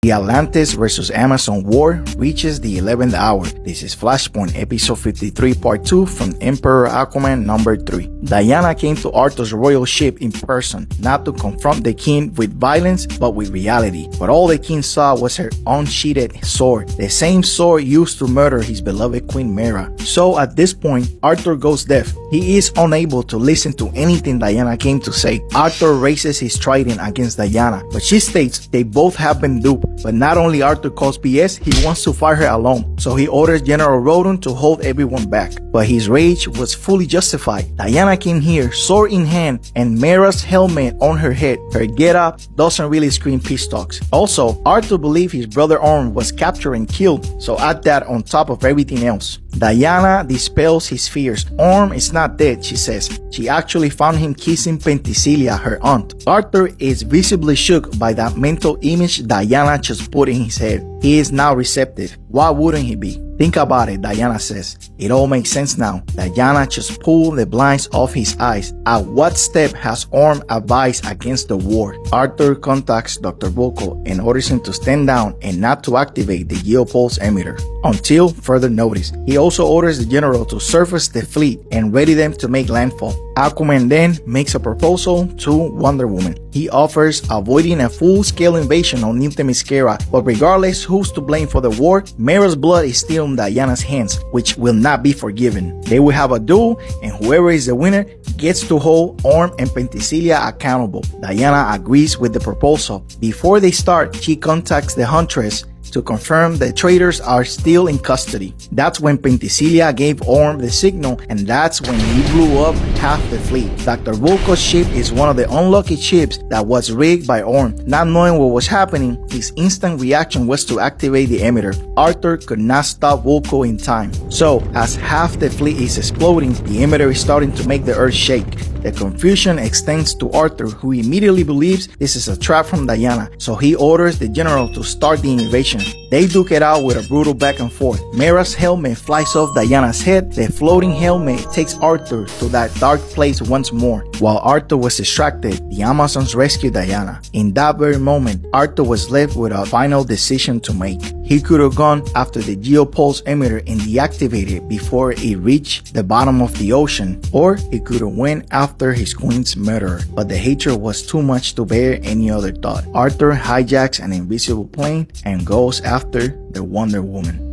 The Atlantis vs. Amazon War reaches the 11th hour. This is Flashpoint, episode 53, part 2 from Emperor Aquaman number 3. Diana came to Arthur's royal ship in person, not to confront the king with violence, but with reality. But all the king saw was her unsheathed sword, the same sword used to murder his beloved Queen Mera. So at this point, Arthur goes deaf. He is unable to listen to anything Diana came to say. Arthur raises his trident against Diana, but she states they both have been duped. But not only Arthur calls BS, he wants to fight her alone, so he orders General Rodon to hold everyone back. But his rage was fully justified. Diana came here, sword in hand, and Mera's helmet on her head. Her get-up doesn't really scream peace talks. Also, Arthur believed his brother Orm was captured and killed, so add that on top of everything else. Diana dispels his fears. Orm is not dead, she says. She actually found him kissing Penthesilea, her aunt. Arthur is visibly shook by that mental image Diana just put in his head. He is now receptive. Why wouldn't he be? Think about it, Diana says. It all makes sense now. Diana just pulled the blinds off his eyes. At what step has Orm advised against the war? Arthur contacts Dr. Volko and orders him to stand down and not to activate the geopulse emitter until further notice. He also orders the general to surface the fleet and ready them to make landfall. Aquaman then makes a proposal to Wonder Woman. He offers avoiding a full-scale invasion on New Themyscira, but regardless who's to blame for the war, Mera's blood is still in Diana's hands, which will not be forgiven. They will have a duel, and whoever is the winner gets to hold Orm and Penthesilea accountable. Diana agrees with the proposal. Before they start, she contacts the Huntress to confirm the traitors are still in custody. That's when Penthesilea gave Orm the signal, and that's when he blew up half the fleet. Dr. Volko's ship is one of the unlucky ships that was rigged by Orm. Not knowing what was happening, his instant reaction was to activate the emitter. Arthur could not stop Volko in time. So, as half the fleet is exploding, the emitter is starting to make the earth shake. The confusion extends to Arthur, who immediately believes this is a trap from Diana, so he orders the general to start the invasion. They duke it out with a brutal back and forth. Mera's helmet flies off Diana's head. The floating helmet takes Arthur to that dark place once more. While Arthur was distracted, the Amazons rescue Diana. In that very moment, Arthur was left with a final decision to make. He could have gone after the geopulse emitter and deactivated it before it reached the bottom of the ocean, or he could have went after his queen's murderer. But the hatred was too much to bear any other thought. Arthur hijacks an invisible plane and goes after the Wonder Woman.